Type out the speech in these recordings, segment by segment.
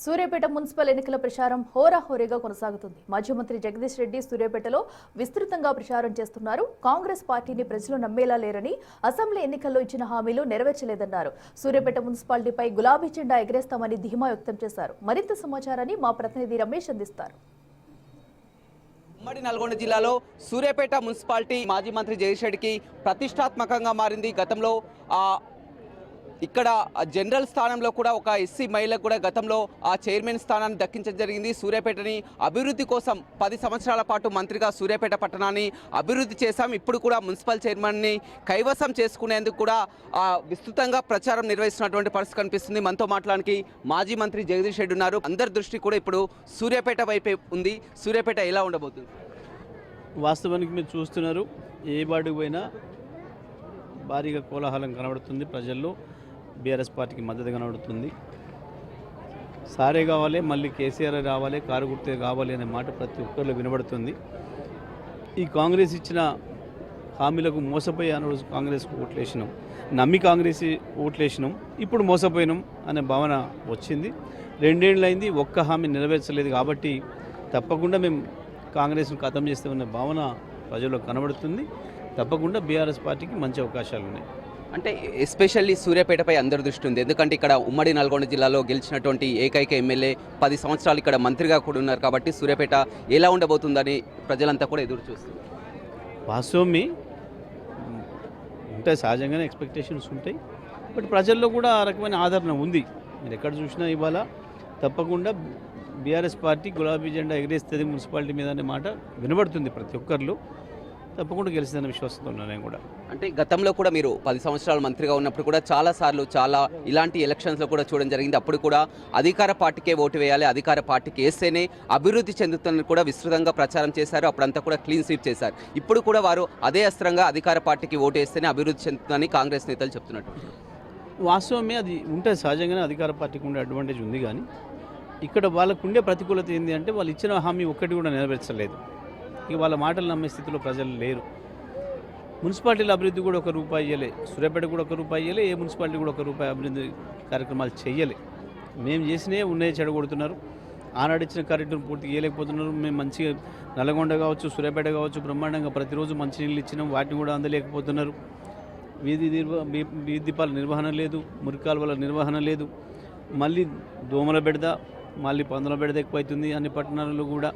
Suryapet municipal ఎన్నికల ప్రచారం హోరాహోరీగా కొనసాగుతుంది. మాజీ మంత్రి జగదీష్ రెడ్డి సూర్యాపేటలో విస్తృతంగా ప్రచారం చేస్తున్నారు. కాంగ్రెస్ పార్టీని ప్రజలు నమ్మేలా లేరని, అసెంబ్లీ ఎన్నికల్లో ఇచ్చిన హామీలు నెరవేర్చలేదన్నారు. సూర్యాపేట మున్సిపాలిటీపై గులాబీ జెండా ఎగరేస్తామని ధీమా వ్యక్తం చేశారు. మరింత సమాచారాన్ని మా ప్రతినిధి రమేష్ అందిస్తారు. ఉమ్మడి నల్గొండ జిల్లాలో సూర్యాపేట మున్సిపాలిటీ మాజీ మంత్రి జగదీష్ రెడ్డికి ప్రతిష్టాత్మకంగా మారింది. గతంలో ఇక్కడ జనరల్ స్థానంలో కూడా ఒక ఎస్సీ మహిళకు కూడా గతంలో ఆ చైర్మన్ స్థానాన్ని దక్కించడం జరిగింది. సూర్యాపేటని అభివృద్ధి కోసం 10 సంవత్సరాల పాటు మంత్రిగా సూర్యాపేట పట్టణాన్ని అభివృద్ధి చేశాం. ఇప్పుడు కూడా మున్సిపల్ చైర్మన్ని కైవసం చేసుకునేందుకు కూడా విస్తృతంగా ప్రచారం నిర్వహిస్తున్నటువంటి పరిస్థితి కనిపిస్తుంది. మనతో మాట్లాడానికి మాజీ మంత్రి జగదీష్ రెడ్డి ఉన్నారు. అందరి దృష్టి కూడా ఇప్పుడు సూర్యాపేట వైపే ఉంది. సూర్యాపేట ఎలా ఉండబోతుంది? వాస్తవానికి మీరు చూస్తున్నారు, ఏ వార్డుకు పోయినా భారీగా కోలాహలం కనబడుతుంది. ప్రజల్లో బీఆర్ఎస్ పార్టీకి మద్దతు కనబడుతుంది. సారే కావాలి, మళ్ళీ కేసీఆర్ రావాలి, కారు గుర్తే కావాలి అనే మాట ప్రతి ఒక్కరిలో వినబడుతుంది. ఈ కాంగ్రెస్ ఇచ్చిన హామీలకు మోసపోయి ఆ రోజు కాంగ్రెస్కు ఓట్లేసినాం, నమ్మి కాంగ్రెస్ ఓట్లేసినాం, ఇప్పుడు మోసపోయినాం అనే భావన వచ్చింది. 2 ఏళ్ళు అయింది, ఒక్క హామీ నెరవేర్చలేదు. కాబట్టి తప్పకుండా మేము కాంగ్రెస్ను ఖతం చేస్తామనే భావన ప్రజల్లో కనబడుతుంది. తప్పకుండా బీఆర్ఎస్ పార్టీకి మంచి అవకాశాలు ఉన్నాయి. అంటే ఎస్పెషల్లీ సూర్యాపేటపై అందరి దృష్టి ఉంది. ఎందుకంటే ఇక్కడ ఉమ్మడి నల్గొండ జిల్లాలో గెలిచినటువంటి ఏకైక ఎమ్మెల్యే 10 సంవత్సరాలు ఇక్కడ మంత్రిగా కూడా ఉన్నారు. కాబట్టి సూర్యాపేట ఎలా ఉండబోతుందని ప్రజలంతా కూడా ఎదురు చూస్తారు. వాస్తవమే ఉంటాయి, సహజంగానే ఎక్స్పెక్టేషన్స్ ఉంటాయి. బట్ ప్రజల్లో కూడా ఆ రకమైన ఆదరణ ఉంది. మీరు ఎక్కడ చూసినా ఇవాళ తప్పకుండా బీఆర్ఎస్ పార్టీ గులాబీ జెండా ఎగిరేస్తుంది మున్సిపాలిటీ మీద అనే మాట వినబడుతుంది ప్రతి ఒక్కరిలో. తప్పకుండా గెలిచిందన్న విశ్వాసంతో ఉన్నాను నేను కూడా. అంటే గతంలో కూడా మీరు 10 సంవత్సరాలు మంత్రిగా ఉన్నప్పుడు కూడా చాలాసార్లు ఇలాంటి ఎలక్షన్స్లో కూడా చూడడం జరిగింది. అప్పుడు కూడా అధికార పార్టీకే ఓటు వేయాలి, అధికార పార్టీకి వేస్తేనే అభివృద్ధి చెందుతుందని కూడా విస్తృతంగా ప్రచారం చేశారు. అప్పుడంతా కూడా క్లీన్ స్వీప్ చేశారు. ఇప్పుడు కూడా వారు అదే అస్త్రంగా అధికార పార్టీకి ఓటు వేస్తేనే అభివృద్ధి చెందుతుందని కాంగ్రెస్ నేతలు చెప్తున్నట్టు. వాస్తవమే అది ఉంటే సహజంగానే అధికార పార్టీకి ఉండే అడ్వాంటేజ్ ఉంది. కానీ ఇక్కడ వాళ్ళకు ఉండే ప్రతికూలత ఏంటి అంటే వాళ్ళు ఇచ్చిన హామీ ఒక్కటి కూడా నెరవేర్చలేదు. ఇక వాళ్ళ మాటలు నమ్మే స్థితిలో ప్రజలు లేరు. మున్సిపాలిటీల అభివృద్ధి కూడా ₹1 ఇవ్వలే, సూర్యాపేట కూడా ₹1 ఇవ్వలే, ఏ మున్సిపాలిటీ కూడా ₹1 అభివృద్ధి కార్యక్రమాలు చేయలే. మేము చేసినవి ఉన్నాయి చెడగొడుతున్నారు. ఆనాడు ఇచ్చిన కార్యక్రమం పూర్తిగా చేయలేకపోతున్నారు. మేము మంచిగా నల్గొండ కావచ్చు, సూర్యాపేట కావచ్చు, బ్రహ్మాండంగా ప్రతిరోజు మంచినీళ్ళు ఇచ్చినాం, వాటిని కూడా అందలేకపోతున్నారు. వీధి దీపాల నిర్వహణ లేదు, మురికాలువల నిర్వహణ లేదు. మళ్ళీ దోమల బెడద, మళ్ళీ పందుల బెడద ఎక్కువైతుంది. అన్ని పట్టణాలలో కూడా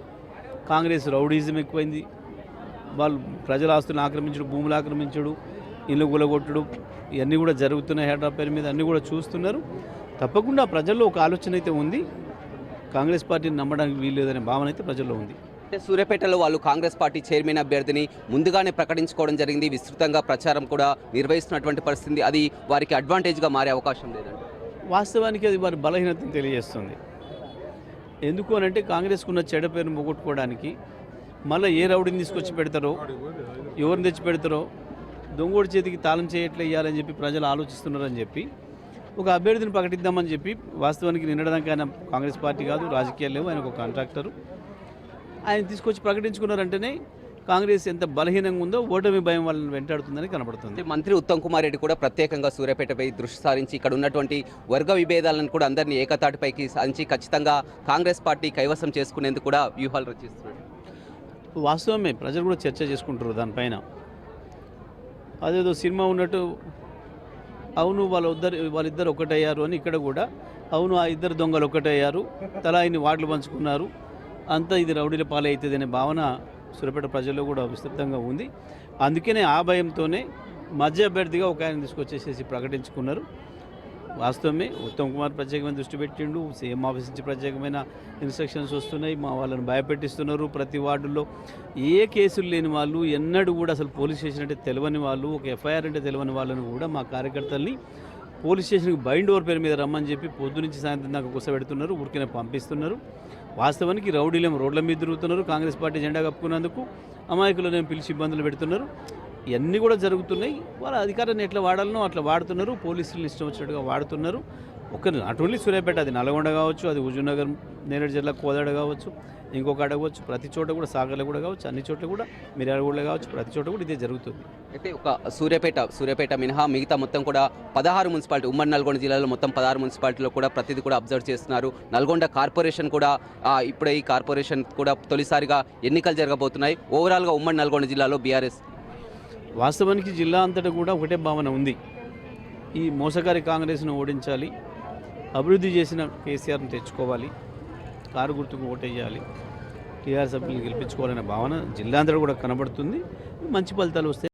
కాంగ్రెస్ రౌడీజం ఎక్కువైంది. వాళ్ళు ప్రజల ఆస్తులను ఆక్రమించడు, భూములు ఆక్రమించడు, ఇల్లు కూలగొట్టడు, ఇవన్నీ కూడా జరుగుతున్నాయి. హెడ్ పేరు మీద అన్నీ కూడా చూస్తున్నారు. తప్పకుండా ప్రజల్లో ఒక ఆలోచన అయితే ఉంది. కాంగ్రెస్ పార్టీని నమ్మడానికి వీల్లేదనే భావన అయితే ప్రజల్లో ఉంది. అంటే సూర్యాపేటలో వాళ్ళు కాంగ్రెస్ పార్టీ చైర్మన్ అభ్యర్థిని ముందుగానే ప్రకటించుకోవడం జరిగింది. విస్తృతంగా ప్రచారం కూడా నిర్వహిస్తున్నటువంటి పరిస్థితి. అది వారికి అడ్వాంటేజ్గా మారే అవకాశం లేదండి. వాస్తవానికి అది వారి బలహీనతను తెలియజేస్తుంది. ఎందుకు అనంటే కాంగ్రెస్కున్న చెడ్డ పేరును పోగొట్టుకోవడానికి మళ్ళీ ఏ రౌడీని తీసుకొచ్చి పెడతారో, ఎవరిని తెచ్చి పెడతారో, దొంగోడి చేతికి తాళం చేయట్లే ఇవ్వాలని చెప్పి ప్రజలు ఆలోచిస్తున్నారని చెప్పి ఒక అభ్యర్థిని ప్రకటిద్దామని చెప్పి, వాస్తవానికి నిన్నడానికి ఆయన కాంగ్రెస్ పార్టీ కాదు, రాజకీయాలు లేవు, ఆయన ఒక కాంట్రాక్టరు. ఆయన తీసుకొచ్చి ప్రకటించుకున్నారంటేనే కాంగ్రెస్ ఎంత బలహీనంగా ఉందో ఓటమి భయం వాళ్ళని వెంటాడుతుందని కనబడుతుంది. మంత్రి ఉత్తమ్ కుమార్ రెడ్డి కూడా ప్రత్యేకంగా సూర్యాపేటపై దృష్టి సారించి ఇక్కడ ఉన్నటువంటి వర్గ విభేదాలను కూడా అందరినీ ఏకతాటిపైకి సాధించి ఖచ్చితంగా కాంగ్రెస్ పార్టీ కైవసం చేసుకునేందుకు కూడా వ్యూహాలు రచిస్తున్నారు. వాస్తవమే, ప్రజలు కూడా చర్చ చేసుకుంటారు దానిపైన. అదేదో సినిమా ఉన్నట్టు అవును వాళ్ళిద్దరు ఒకటయ్యారు అని ఇక్కడ కూడా అవును ఆ ఇద్దరు దొంగలు ఒకటయ్యారు, తలా ఇన్ని వార్డులు పంచుకున్నారు, అంతా ఇది రౌడీల పాలే అవుతుంది అనే భావన సూర్యాపేట ప్రజల్లో కూడా విస్తృతంగా ఉంది. అందుకనే ఆ భయంతోనే మధ్య అభ్యర్థిగా ఒక ఆయన తీసుకొచ్చేసేసి ప్రకటించుకున్నారు. వాస్తవమే ఉత్తమ్ కుమార్ ప్రత్యేకమైన దృష్టి పెట్టిండు. సీఎం ఆఫీస్ నుంచి ప్రత్యేకమైన ఇన్స్ట్రక్షన్స్ వస్తున్నాయి. మా వాళ్ళని భయపెట్టిస్తున్నారు. ప్రతి వార్డుల్లో ఏ కేసులు లేని వాళ్ళు, ఎన్నడూ కూడా అసలు పోలీస్ స్టేషన్ అంటే తెలియని వాళ్ళు, ఒక ఎఫ్ఐఆర్ అంటే తెలియని వాళ్ళని కూడా మా కార్యకర్తల్ని పోలీస్ స్టేషన్కి బైండ్ ఓవర్ పేరు మీద రమ్మని చెప్పి పొద్దు నుంచి సాయంత్రం దాకా కూర్చోబెడుతున్నారు, ఊరికనే పంపిస్తున్నారు. వాస్తవానికి రౌడీలేమో రోడ్ల మీద తిరుగుతున్నారు. కాంగ్రెస్ పార్టీ జెండా కప్పుకున్నందుకు అమాయకులను పిలిచి ఇబ్బందులు పెడుతున్నారు. ఇవన్నీ కూడా జరుగుతున్నాయి. వాళ్ళ అధికారాన్ని ఎట్లా వాడాలనో అట్లా వాడుతున్నారు. పోలీసులను ఇష్టం వచ్చినట్టుగా వాడుతున్నారు. ఒక నాట్ ఓన్లీ సూర్యాపేట, అది నల్గొండ కావచ్చు, అది హుజూర్నగర్, నేరేడు జిల్లా కోదాడ కావచ్చు, ఇంకొక ఆడ కావచ్చు, ప్రతి చోట కూడా సాగర్లో కూడా కావచ్చు, అన్ని చోట్ల కూడా మిర్యాలగూడలో కావచ్చు, ప్రతి చోట కూడా ఇదే జరుగుతుంది. అయితే ఒక సూర్యాపేట మినహా మిగతా మొత్తం కూడా 16 మున్సిపాలిటీ, ఉమ్మడి నల్గొండ జిల్లాలో మొత్తం 16 మున్సిపాలిటీలో కూడా ప్రతిదీ కూడా అబ్జర్వ్ చేస్తున్నారు. నల్గొండ కార్పొరేషన్ కూడా ఇప్పుడే ఈ కార్పొరేషన్ కూడా తొలిసారిగా ఎన్నికలు జరగబోతున్నాయి. ఓవరాల్గా ఉమ్మడి నల్గొండ జిల్లాలో బీఆర్ఎస్ వాస్తవానికి జిల్లా అంతటా కూడా ఒకటే భావన ఉంది, ఈ మోసగారి కాంగ్రెస్ను ఓడించాలి, అభివృద్ధి చేసిన కేసీఆర్ని తెచ్చుకోవాలి, కారు గుర్తుకు ఓటేయాలి, టీఆర్ సభ్యులను గెలిపించుకోవాలనే భావన జిల్లా అంతటా కూడా కనబడుతుంది. మంచి ఫలితాలు వస్తాయి.